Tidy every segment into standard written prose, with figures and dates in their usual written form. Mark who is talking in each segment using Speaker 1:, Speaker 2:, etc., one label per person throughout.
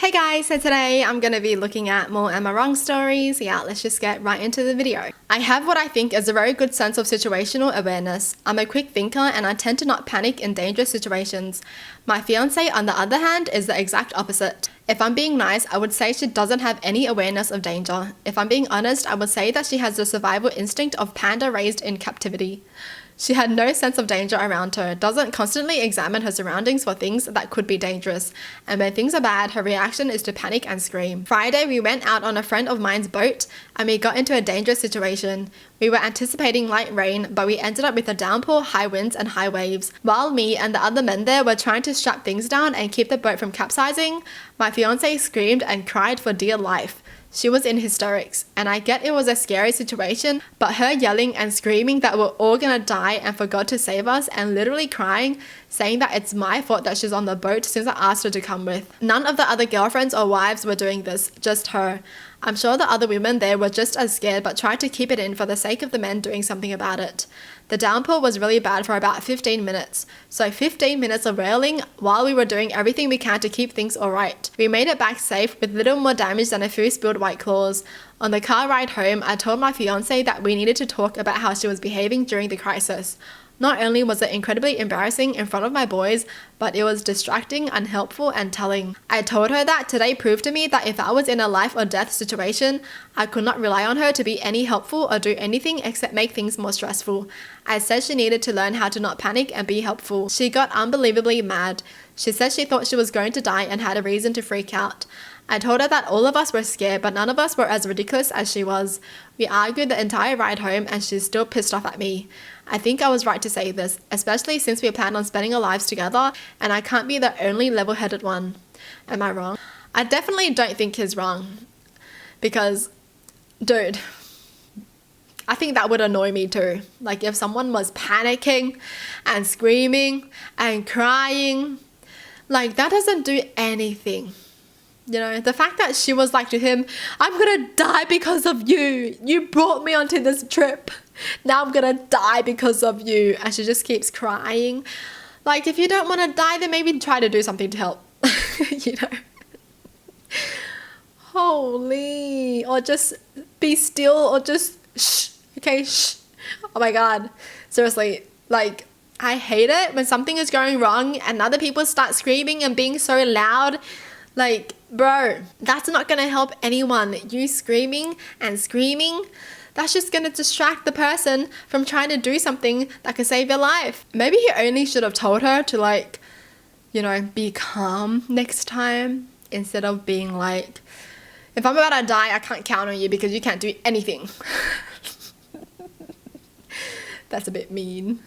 Speaker 1: Hey guys, so today I'm going to be looking at more Am I Wrong stories. Yeah, let's just get right into the video. I have what I think is a very good sense of situational awareness. I'm a quick thinker and I tend to not panic in dangerous situations. My fiance, on the other hand, is the exact opposite. If I'm being nice, I would say she doesn't have any awareness of danger. If I'm being honest, I would say that she has the survival instinct of panda raised in captivity. She had no sense of danger around her, doesn't constantly examine her surroundings for things that could be dangerous, and when things are bad, her reaction is to panic and scream. Friday, we went out on a friend of mine's boat, and we got into a dangerous situation. We were anticipating light rain, but we ended up with a downpour, high winds, and high waves. While me and the other men there were trying to strap things down and keep the boat from capsizing, my fiance screamed and cried for dear life. She was in hysterics, and I get it was a scary situation, but her yelling and screaming that we're all gonna die and for God to save us, and literally crying, saying that it's my fault that she's on the boat since I asked her to come with. None of the other girlfriends or wives were doing this, just her. I'm sure the other women there were just as scared but tried to keep it in for the sake of the men doing something about it. The downpour was really bad for about 15 minutes, so 15 minutes of railing while we were doing everything we can to keep things alright. We made it back safe with little more damage than a few spilled white claws. On the car ride home, I told my fiance that we needed to talk about how she was behaving during the crisis. Not only was it incredibly embarrassing in front of my boys, but it was distracting, unhelpful, and telling. I told her that today proved to me that if I was in a life or death situation, I could not rely on her to be any helpful or do anything except make things more stressful. I said she needed to learn how to not panic and be helpful. She got unbelievably mad. She said she thought she was going to die and had a reason to freak out. I told her that all of us were scared, but none of us were as ridiculous as she was. We argued the entire ride home and she's still pissed off at me. I think I was right to say this, especially since we planned on spending our lives together and I can't be the only level-headed one. Am I wrong? I definitely don't think he's wrong. Because, dude, I think that would annoy me too. Like if someone was panicking and screaming and crying, like that doesn't do anything. You know, the fact that she was like to him, I'm gonna die because of you. You brought me onto this trip. Now I'm gonna die because of you. And she just keeps crying. Like, if you don't want to die, then maybe try to do something to help. You know? Holy. Or just be still or just shh. Okay, shh. Oh my God. Seriously, like, I hate it when something is going wrong and other people start screaming and being so loud. Like, bro, that's not gonna help anyone. You screaming and screaming, that's just gonna distract the person from trying to do something that could save your life. Maybe he only should have told her to, like, you know, be calm next time instead of being like, if I'm about to die, I can't count on you because you can't do anything. That's a bit mean.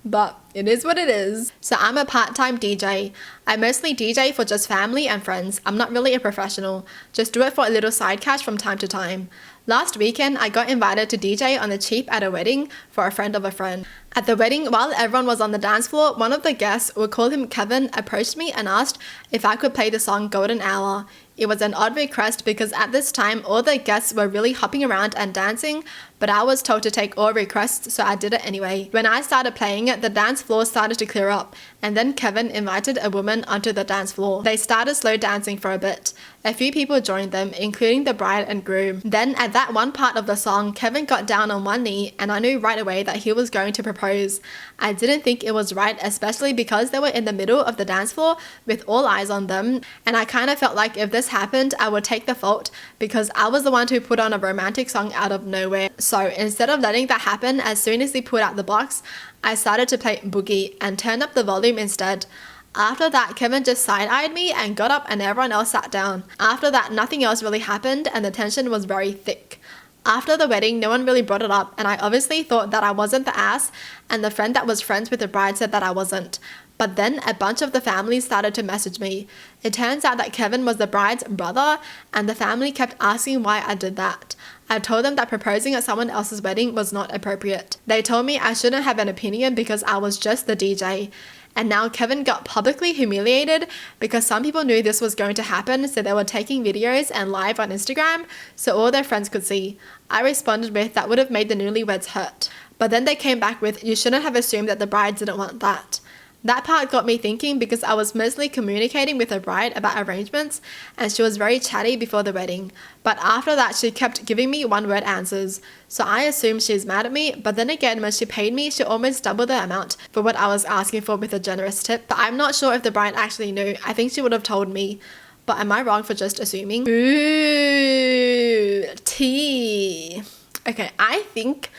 Speaker 1: But it is what it is. So I'm a part-time DJ. I mostly DJ for just family and friends. I'm not really a professional. Just do it for a little side cash from time to time. Last weekend, I got invited to DJ on the cheap at a wedding for a friend of a friend. At the wedding, while everyone was on the dance floor, one of the guests, we'll call him Kevin, approached me and asked if I could play the song Golden Hour. It was an odd request because at this time, all the guests were really hopping around and dancing, but I was told to take all requests, so I did it anyway. When I started playing it, the dance floor started to clear up, and then Kevin invited a woman onto the dance floor. They started slow dancing for a bit. A few people joined them, including the bride and groom. Then at that one part of the song, Kevin got down on one knee, and I knew right away that he was going to propose. I didn't think it was right, especially because they were in the middle of the dance floor with all eyes on them, and I kind of felt like if this happened, I would take the fault because I was the one who put on a romantic song out of nowhere. So instead of letting that happen, as soon as he put out the box, I started to play Boogie and turned up the volume instead. After that, Kevin just side-eyed me and got up and everyone else sat down. After that, nothing else really happened and the tension was very thick. After the wedding, no one really brought it up and I obviously thought that I wasn't the ass, and the friend that was friends with the bride said that I wasn't. But then a bunch of the family started to message me. It turns out that Kevin was the bride's brother and the family kept asking why I did that. I told them that proposing at someone else's wedding was not appropriate. They told me I shouldn't have an opinion because I was just the DJ. And now Kevin got publicly humiliated because some people knew this was going to happen, so they were taking videos and live on Instagram so all their friends could see. I responded with, that would have made the newlyweds hurt. But then they came back with, you shouldn't have assumed that the bride didn't want that. That part got me thinking because I was mostly communicating with her bride about arrangements and she was very chatty before the wedding. But after that, she kept giving me one-word answers. So I assumed she's mad at me, but then again, when she paid me, she almost doubled the amount for what I was asking for with a generous tip. But I'm not sure if the bride actually knew. I think she would have told me. But am I wrong for just assuming? Ooh, tea. Okay, I think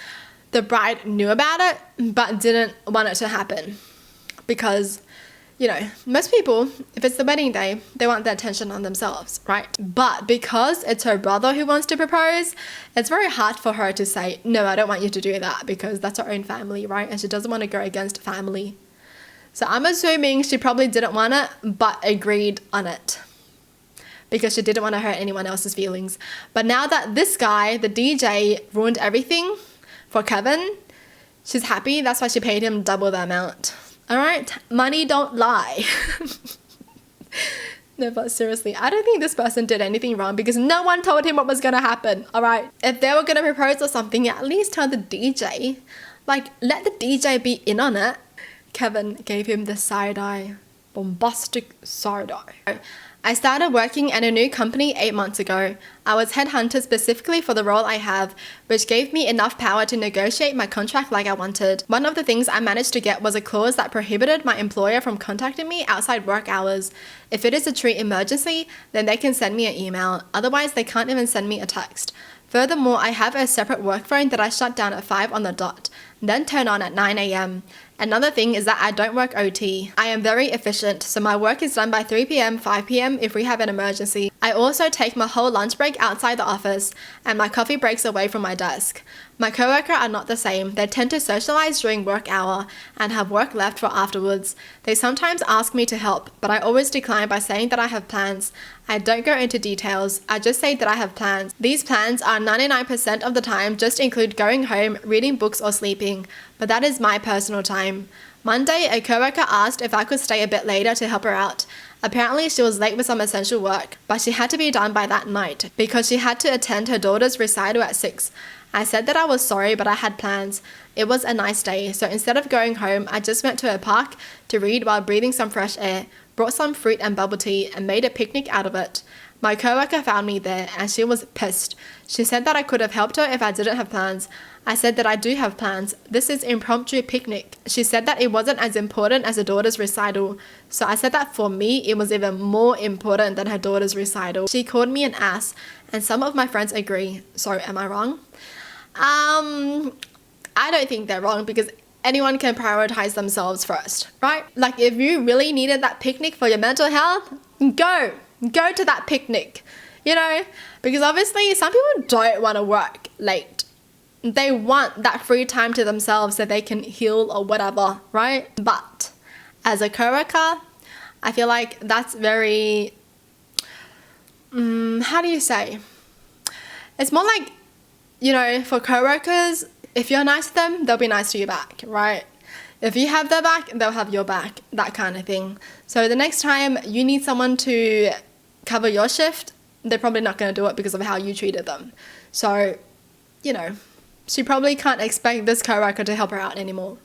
Speaker 1: the bride knew about it, but didn't want it to happen. Because, you know, most people, if it's the wedding day, they want the attention on themselves, right? But because it's her brother who wants to propose, it's very hard for her to say, no, I don't want you to do that, because that's her own family, right? And she doesn't want to go against family. So I'm assuming she probably didn't want it, but agreed on it, because she didn't want to hurt anyone else's feelings. But now that this guy, the DJ, ruined everything for Kevin, she's happy. That's why she paid him double the amount. All right, money don't lie. No, but seriously, I don't think this person did anything wrong because no one told him what was going to happen, all right? If they were going to propose or something, at least tell the DJ. Like, let the DJ be in on it. Kevin gave him the side eye, bombastic side eye. I started working at a new company 8 months ago. I was headhunted specifically for the role I have, which gave me enough power to negotiate my contract like I wanted. One of the things I managed to get was a clause that prohibited my employer from contacting me outside work hours. If it is a true emergency, then they can send me an email. Otherwise, they can't even send me a text. Furthermore, I have a separate work phone that I shut down at 5 on the dot, then turn on at 9 a.m. Another thing is that I don't work OT. I am very efficient, so my work is done by 3 p.m, 5 p.m. if we have an emergency. I also take my whole lunch break outside the office and my coffee breaks away from my desk. My coworker are not the same. They tend to socialize during work hour and have work left for afterwards. They sometimes ask me to help, but I always decline by saying that I have plans. I don't go into details. I just say that I have plans. These plans are 99% of the time just include going home, reading books or sleeping, but that is my personal time. Monday, a coworker asked if I could stay a bit later to help her out. Apparently, she was late with some essential work, but she had to be done by that night because she had to attend her daughter's recital at 6. I said that I was sorry, but I had plans. It was a nice day, so instead of going home, I just went to a park to read while breathing some fresh air, brought some fruit and bubble tea, and made a picnic out of it. My coworker found me there, and she was pissed. She said that I could have helped her if I didn't have plans. I said that I do have plans. This is impromptu picnic. She said that it wasn't as important as her daughter's recital. So I said that for me, it was even more important than her daughter's recital. She called me an ass, and some of my friends agree. So am I wrong? I don't think they're wrong because anyone can prioritize themselves first, right? Like if you really needed that picnic for your mental health, go to that picnic, you know, because obviously some people don't want to work late. They want that free time to themselves so they can heal or whatever, right? But as a coworker, I feel like that's very, how do you say? It's more like, you know, for coworkers, if you're nice to them, they'll be nice to you back, right? If you have their back, they'll have your back, that kind of thing. So the next time you need someone to cover your shift, they're probably not going to do it because of how you treated them. So, you know, she probably can't expect this coworker to help her out anymore.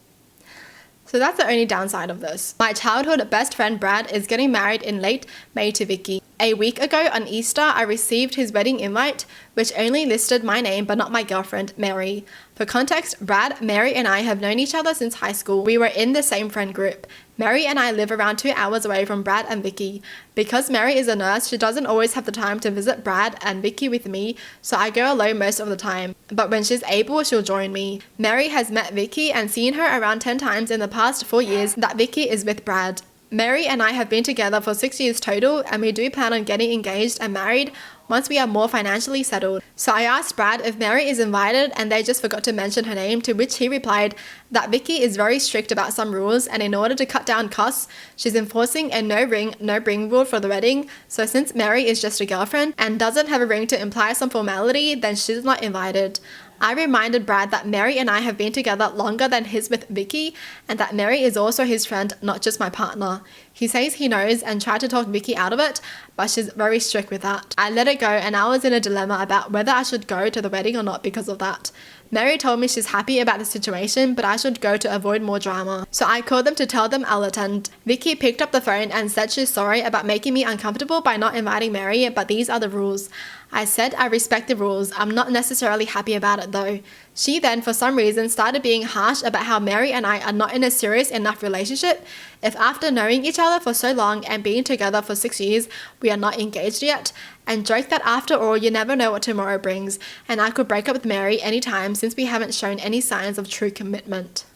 Speaker 1: So that's the only downside of this. My childhood best friend Brad is getting married in late May to Vicky. A week ago on Easter, I received his wedding invite, which only listed my name but not my girlfriend, Mary. For context, Brad, Mary and I have known each other since high school. We were in the same friend group. Mary and I live around 2 hours away from Brad and Vicky. Because Mary is a nurse, she doesn't always have the time to visit Brad and Vicky with me, so I go alone most of the time. But when she's able, she'll join me. Mary has met Vicky and seen her around 10 times in the past 4 years that Vicky is with Brad. Mary and I have been together for 6 years total, and we do plan on getting engaged and married once we are more financially settled. So I asked Brad if Mary is invited, and they just forgot to mention her name, to which he replied that Vicky is very strict about some rules, and in order to cut down costs, she's enforcing a no ring, no bring rule for the wedding. So since Mary is just a girlfriend and doesn't have a ring to imply some formality, then she's not invited. I reminded Brad that Mary and I have been together longer than he's with Vicky, and that Mary is also his friend, not just my partner. He says he knows and tried to talk Vicky out of it, but she's very strict with that. I let it go, and I was in a dilemma about whether I should go to the wedding or not because of that. Mary told me she's happy about the situation, but I should go to avoid more drama. So I called them to tell them I'll attend. Vicky picked up the phone and said she's sorry about making me uncomfortable by not inviting Mary, but these are the rules. I said I respect the rules. I'm not necessarily happy about it though. She then, for some reason, started being harsh about how Mary and I are not in a serious enough relationship if after knowing each other for so long and being together for 6 years, we are not engaged yet, and joked that after all, you never know what tomorrow brings, and I could break up with Mary anytime since we haven't shown any signs of true commitment.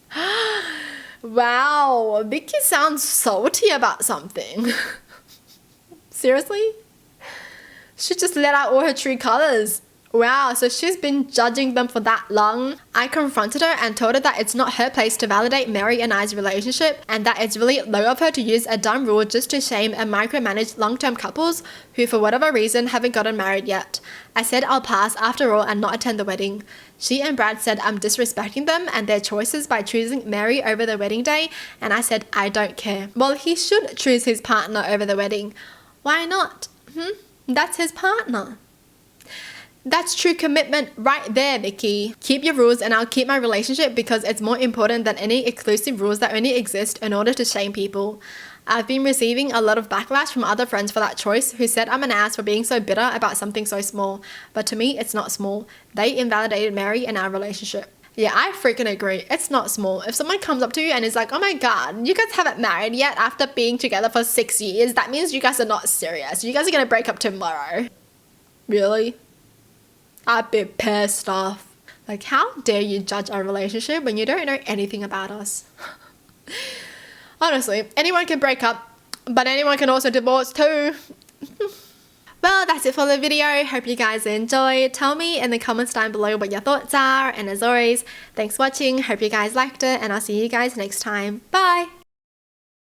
Speaker 1: Wow, Vicky sounds salty about something. Seriously? She just let out all her true colors. Wow, so she's been judging them for that long. I confronted her and told her that it's not her place to validate Mary and I's relationship, and that it's really low of her to use a dumb rule just to shame and micromanage long-term couples who for whatever reason haven't gotten married yet. I said I'll pass after all and not attend the wedding. She and Brad said I'm disrespecting them and their choices by choosing Mary over the wedding day, and I said I don't care. Well, he should choose his partner over the wedding. Why not? That's his partner. That's true commitment right there, Vicky. Keep your rules and I'll keep my relationship because it's more important than any exclusive rules that only exist in order to shame people. I've been receiving a lot of backlash from other friends for that choice who said I'm an ass for being so bitter about something so small. But to me, it's not small. They invalidated Mary and our relationship. Yeah, I freaking agree. It's not small. If someone comes up to you and is like, oh my god, you guys haven't married yet after being together for 6 years, that means you guys are not serious. You guys are gonna break up tomorrow. Really? I'd be pissed off. Like, how dare you judge our relationship when you don't know anything about us? Honestly, anyone can break up, but anyone can also divorce too. Well, that's it for the video. Hope you guys enjoyed. Tell me in the comments down below what your thoughts are. And as always, thanks for watching. Hope you guys liked it, and I'll see you guys next time. Bye!